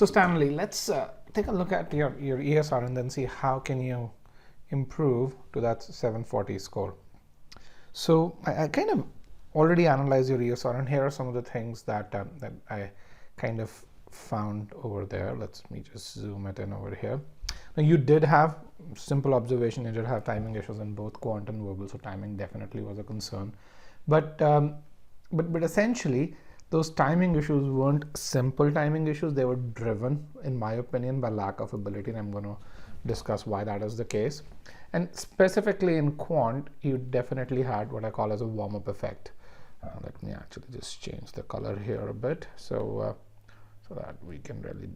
So Stanley, let's take a look at your ESR and then see how can you improve to that 740 score. So I kind of already analyzed your ESR, and here are some of the things that that I kind of found over there. Let me just zoom it in over here. Now you did have simple observation. You did have timing issues in both quant and verbal, so timing definitely was a concern. But essentially, those timing issues weren't simple timing issues. They were driven, in my opinion, by lack of ability, and I'm going to discuss why that is the case. And specifically in quant, you definitely had what I call as a warm-up effect. Let me actually just change the color here a bit, so that we can really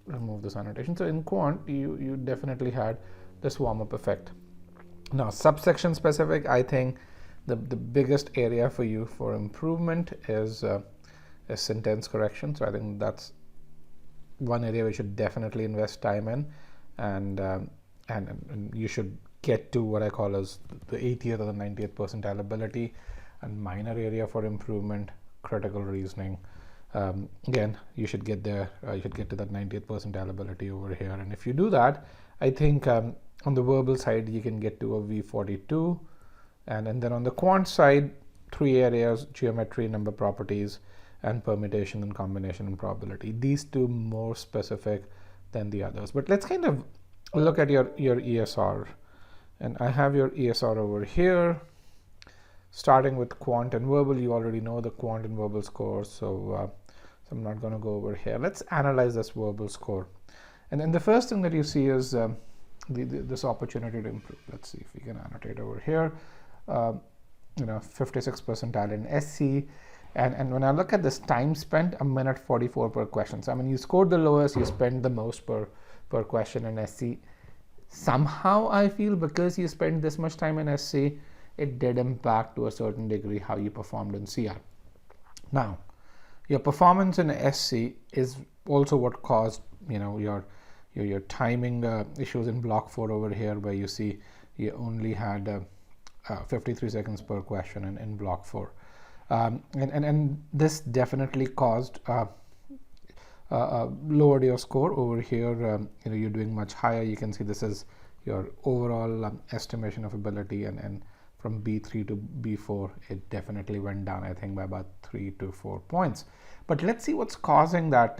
remove this annotation. So in quant, you definitely had this warm-up effect. Now, subsection specific, I think the biggest area for you for improvement is sentence correction. So I think that's one area we should definitely invest time in, and you should get to what I call as the 80th or the 90th percentile ability. And minor area for improvement, critical reasoning. Again, you should get there. You should get to that 90th percentile ability over here. And if you do that, I think on the verbal side, you can get to a V42. And then on the quant side, 3 areas: geometry, number properties, and permutation and combination and probability. These two more specific than the others. But let's kind of look at your ESR. And I have your ESR over here. Starting with quant and verbal, you already know the quant and verbal scores, so I'm not going to go over here. Let's analyze this verbal score. And then the first thing that you see is this opportunity to improve. Let's see if we can annotate over here. 56 percentile in SC. And when I look at this time spent, 1:44 per question. So I mean, you scored the lowest, you spent the most per question in SC. Somehow I feel because you spent this much time in SC, it did impact to a certain degree how you performed in CR. Now, your performance in SC is also what caused your timing issues in block 4 over here, where you see you only had 53 seconds per question in block 4. And this definitely caused lowered your score over here. You're doing much higher. You can see this is your overall estimation of ability, and from B3 to B4, it definitely went down, I think, by about 3 to 4 points. But let's see what's causing that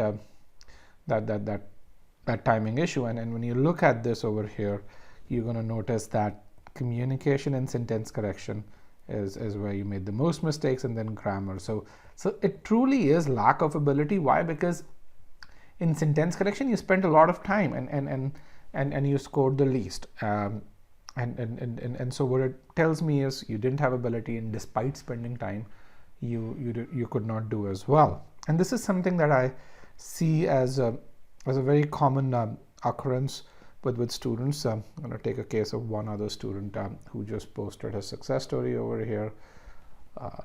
timing issue. And when you look at this over here, you're going to notice that communication and sentence correction is where you made the most mistakes, and then grammar. So it truly is lack of ability. Why? Because in sentence correction, you spent a lot of time and you scored the least. And so what it tells me is you didn't have ability, and despite spending time, you could not do as well. And this is something that I see as a very common occurrence with students. I'm going to take a case of one other student who just posted his success story over here.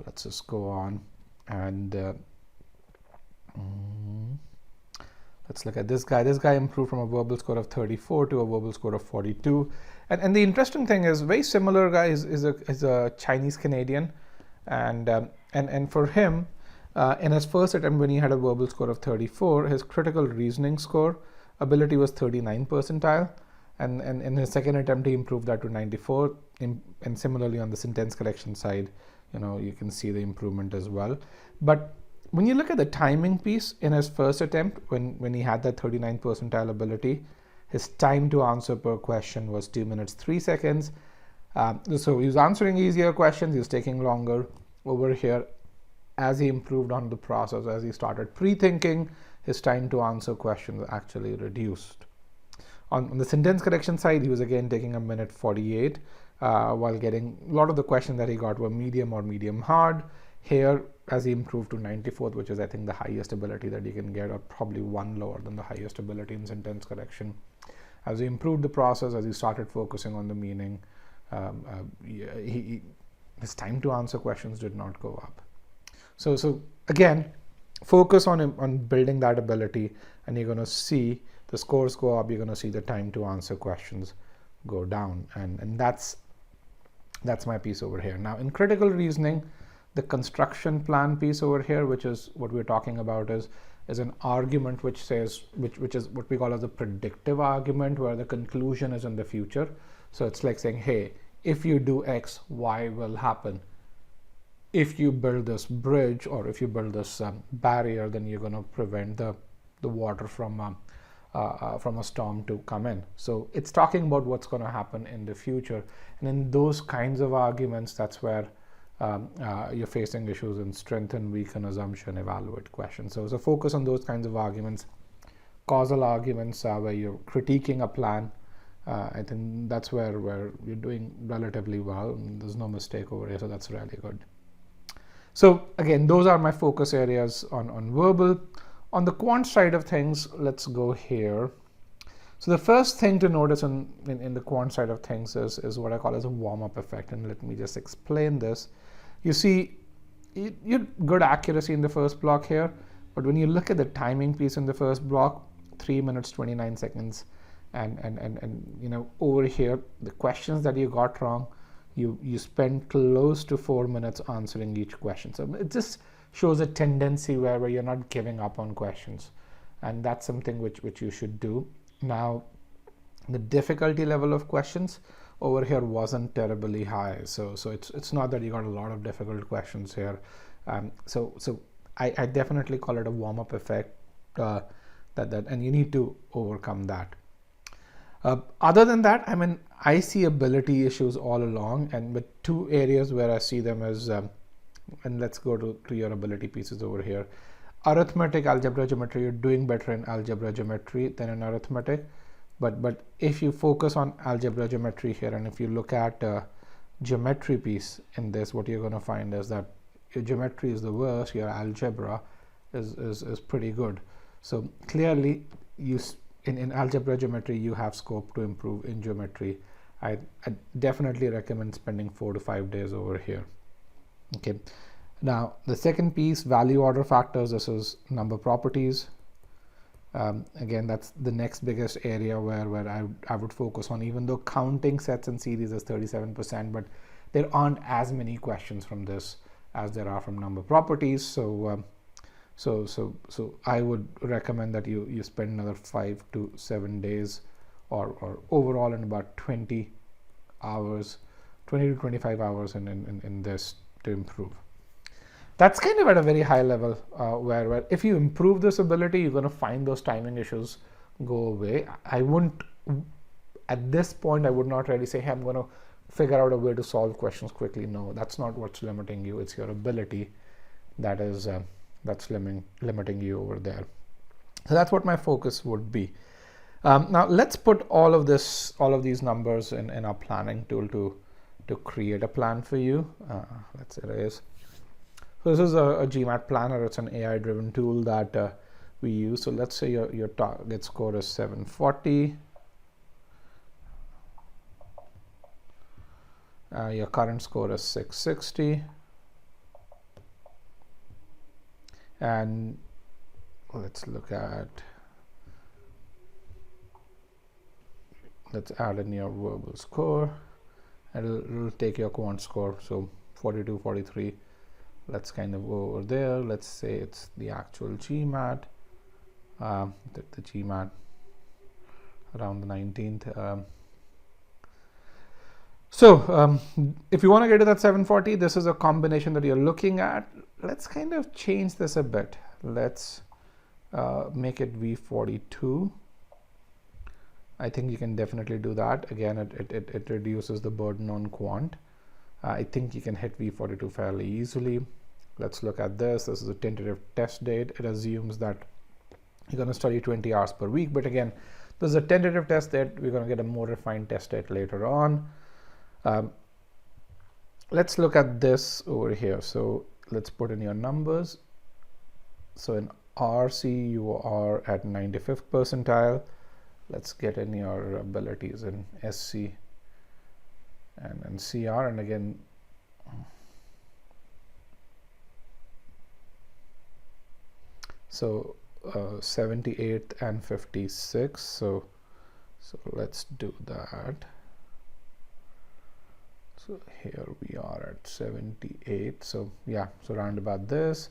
Let's just go on and let's look at this guy. This guy improved from a verbal score of 34 to a verbal score of 42. And the interesting thing is, very similar guy is a Chinese Canadian, and for him, in his first attempt when he had a verbal score of 34, his critical reasoning score ability was 39 percentile, and in his second attempt he improved that to 94. And similarly on the sentence correction side, you can see the improvement as well. But when you look at the timing piece, in his first attempt, when he had that 39 percentile ability, his time to answer per question was 2 minutes 3 seconds. So he was answering easier questions, he was taking longer. Over here, as he improved on the process, as he started pre-thinking, his time to answer questions actually reduced. On the sentence correction side, he was again taking 1:48, while getting a lot of the questions that he got were medium or medium hard. Here, as he improved to 94th, which is I think the highest ability that you can get, or probably one lower than the highest ability in sentence correction. As he improved the process, as he started focusing on the meaning, his time to answer questions did not go up. So again, focus on building that ability, and you're going to see the scores go up. You're going to see the time to answer questions go down, and that's my piece over here. Now, in critical reasoning, the construction plan piece over here, which is what we're talking about, is is an argument which says, which is what we call as a predictive argument, where the conclusion is in the future. So it's like saying, hey, if you do X, Y will happen. If you build this bridge, or if you build this barrier, then you're going to prevent the water from a storm to come in. So it's talking about what's going to happen in the future. And in those kinds of arguments, that's where you're facing issues in strengthen, weaken, assumption, evaluate, question. So focus on those kinds of arguments. Causal arguments where you're critiquing a plan. I think that's where you're doing relatively well. There's no mistake over here, so that's really good. So again, those are my focus areas on verbal. On the quant side of things, let's go here. So the first thing to notice in the quant side of things is what I call as a warm-up effect. And let me just explain this. You see, you good accuracy in the first block here, but when you look at the timing piece in the first block, 3 minutes, 29 seconds, and you know, over here, the questions that you got wrong, you spend close to 4 minutes answering each question. So it just shows a tendency where you're not giving up on questions, and that's something which you should do. Now, the difficulty level of questions over here wasn't terribly high, so it's not that you got a lot of difficult questions here. So I definitely call it a warm-up effect, and you need to overcome that. Other than that, I mean, I see ability issues all along, and with two areas where I see them as, and let's go to your ability pieces over here. Arithmetic, algebra, geometry, you're doing better in algebra, geometry than in arithmetic. But if you focus on algebra, geometry here, and if you look at geometry piece in this, what you're going to find is that your geometry is the worst, your algebra is pretty good. So clearly, in algebra, geometry, you have scope to improve in geometry. I definitely recommend spending 4 to 5 days over here. Okay. Now, the second piece, value order factors, this is number properties. Again, that's the next biggest area where I would focus on, even though counting sets and series is 37%, but there aren't as many questions from this as there are from number properties. So I would recommend that you spend another 5 to 7 days or overall in about 20 hours, 20 to 25 hours in this to improve. That's kind of at a very high level where if you improve this ability, you're going to find those timing issues go away. I wouldn't, at this point, I would not really say, hey, I'm going to figure out a way to solve questions quickly. No, that's not what's limiting you. It's your ability that is that's limiting you over there. So that's what my focus would be. Now let's put all of these numbers in our planning tool to create a plan for you. Let's erase. So this is a GMAT Planner. It's an AI-driven tool that we use. So let's say your target score is 740. Your current score is 660. And let's add in your verbal score. It'll take your quant score. So 42, 43. Let's kind of go over there. Let's say it's the actual GMAT, the GMAT around the 19th. So if you want to get to that 740, this is a combination that you're looking at. Let's kind of change this a bit. Let's make it V42. I think you can definitely do that. Again, it reduces the burden on quant. I think you can hit V42 fairly easily. Let's look at this. This is a tentative test date. It assumes that you're going to study 20 hours per week. But again, this is a tentative test date. We're going to get a more refined test date later on. Let's look at this over here. So let's put in your numbers. So in RC, you are at 95th percentile. Let's get in your abilities in SC and CR. And again, so 78th and 56. So let's do that. So here we are at 78. So yeah, so round about this.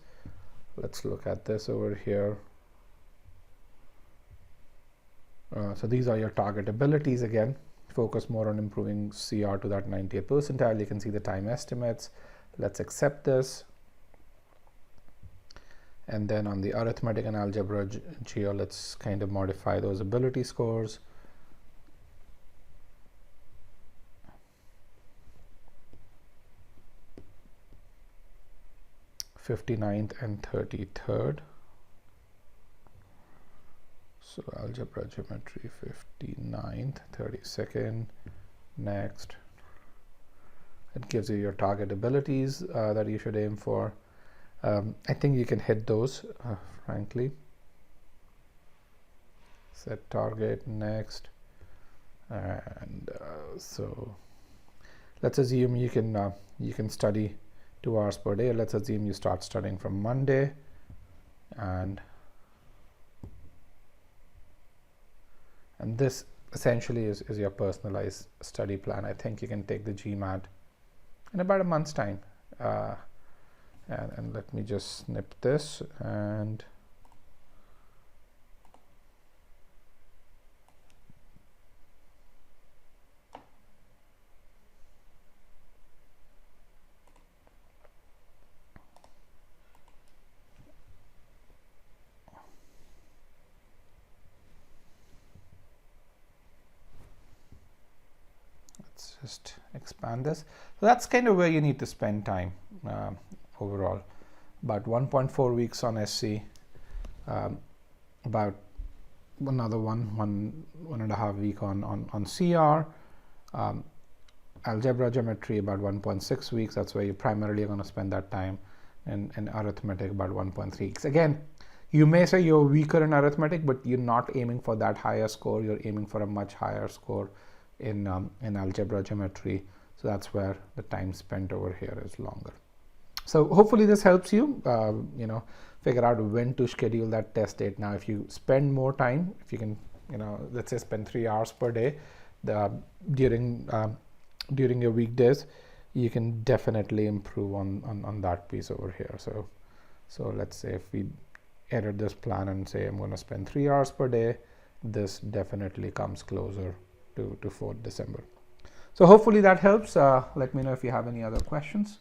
Let's look at this over here. So these are your target abilities again. Focus more on improving CR to that 90th percentile. You can see the time estimates. Let's accept this. And then on the arithmetic and algebra geo, let's kind of modify those ability scores. '59th and 33rd. So algebra geometry 59th, 32nd, next. It gives you your target abilities that you should aim for. I think you can hit those, frankly. Set target, next. And so let's assume you can study 2 hours per day. Let's assume you start studying from Monday, and this essentially is your personalized study plan. I think you can take the GMAT in about a month's time. And let me just snip this, and let's just expand this. So that's kind of where you need to spend time overall. About 1.4 weeks on SC, about another one and a half week on CR, algebra geometry about 1.6 weeks. That's where you primarily are going to spend that time, and arithmetic about 1.3 weeks. Again, you may say you're weaker in arithmetic, but you're not aiming for that higher score. You're aiming for a much higher score in algebra geometry. So that's where the time spent over here is longer. So hopefully this helps you, figure out when to schedule that test date. Now, if you spend more time, if you can, let's say spend 3 hours per day during your weekdays, you can definitely improve on that piece over here. So let's say if we edit this plan and say I'm going to spend 3 hours per day, this definitely comes closer to 4th December. So hopefully that helps. Let me know if you have any other questions.